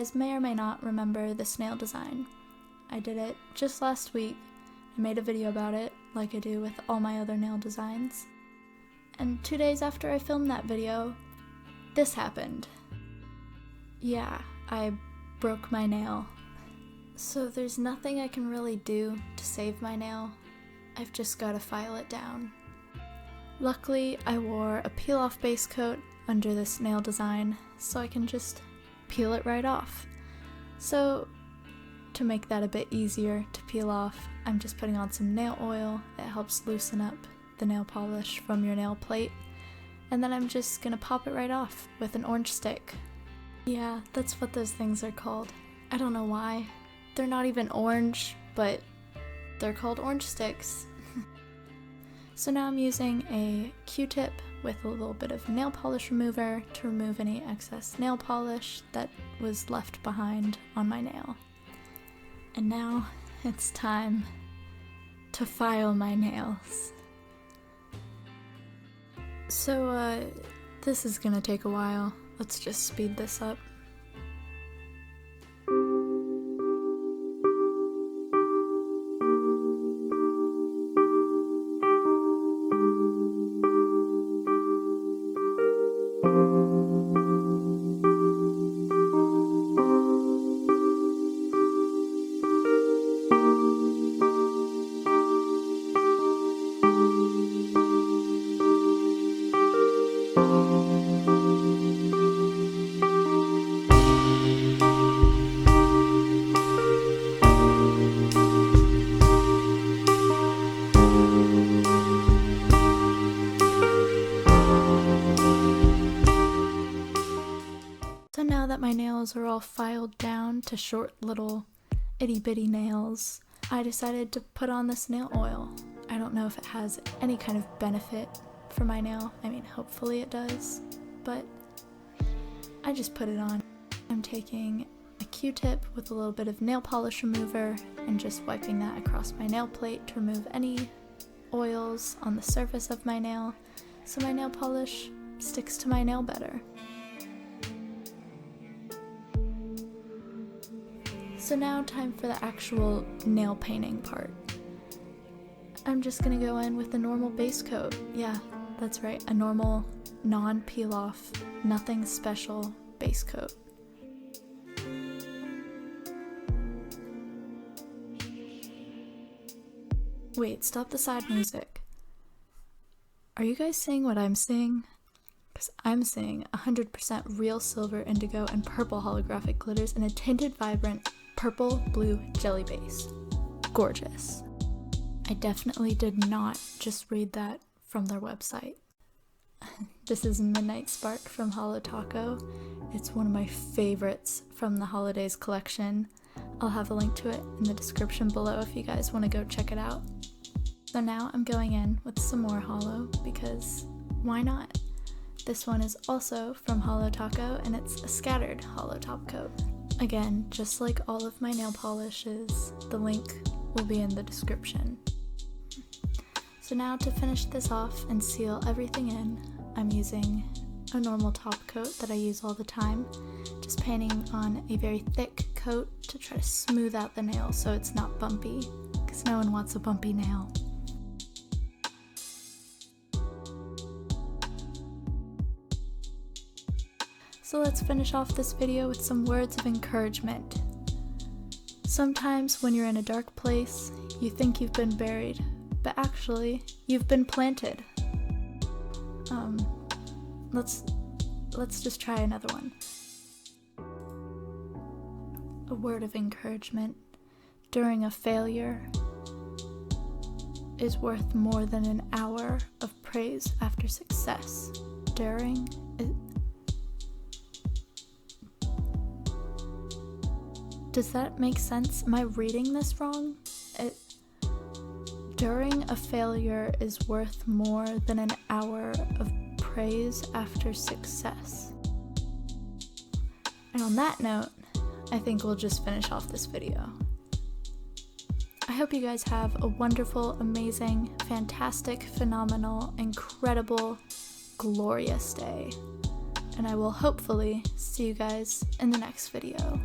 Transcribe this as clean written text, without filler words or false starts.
guys may or may not remember this nail design. I did it just last week. I made a video about it, like I do with all my other nail designs. And 2 days after I filmed that video, this happened. Yeah, I broke my nail. So there's nothing I can really do to save my nail. I've just gotta file it down. Luckily, I wore a peel-off base coat under this nail design, so I can just peel it right off. So, to make that a bit easier to peel off, I'm just putting on some nail oil. It helps loosen up the nail polish from your nail plate. And then I'm just gonna pop it right off with an orange stick. Yeah, that's what those things are called. I don't know why. They're not even orange, but they're called orange sticks. So now I'm using a Q-tip with a little bit of nail polish remover to remove any excess nail polish that was left behind on my nail. And now it's time to file my nails. So, this is gonna take a while. Let's just speed this up. So now that my nails are all filed down to short little itty-bitty nails, I decided to put on this nail oil. I don't know if it has any kind of benefit for my nail. I mean, hopefully it does, but I just put it on. I'm taking a Q-tip with a little bit of nail polish remover and just wiping that across my nail plate to remove any oils on the surface of my nail so my nail polish sticks to my nail better. So now time for the actual nail painting part. I'm just gonna go in with the normal base coat. Yeah, that's right, a normal, non-peel off, nothing special base coat. Wait, stop the side music. Are you guys seeing what I'm seeing? Because I'm seeing 100% real silver, indigo, and purple holographic glitters in a tinted, vibrant purple blue jelly base. Gorgeous. I definitely did not just read that from their website. This is Midnight Spark from HoloTaco. It's one of my favorites from the holidays collection. I'll have a link to it in the description below if you guys want to go check it out. So now I'm going in with some more holo because why not? This one is also from HoloTaco and it's a scattered holo top coat. Again, just like all of my nail polishes, the link will be in the description. So now to finish this off and seal everything in, I'm using a normal top coat that I use all the time, just painting on a very thick coat to try to smooth out the nail so it's not bumpy, because no one wants a bumpy nail. So let's finish off this video with some words of encouragement. Sometimes when you're in a dark place, you think you've been buried, but actually, you've been planted. Let's just try another one. A word of encouragement during a failure is worth more than an hour of praise after success. Does that make sense? Am I reading this wrong? During a failure is worth more than an hour of praise after success. And on that note, I think we'll just finish off this video. I hope you guys have a wonderful, amazing, fantastic, phenomenal, incredible, glorious day. and I will hopefully see you guys in the next video.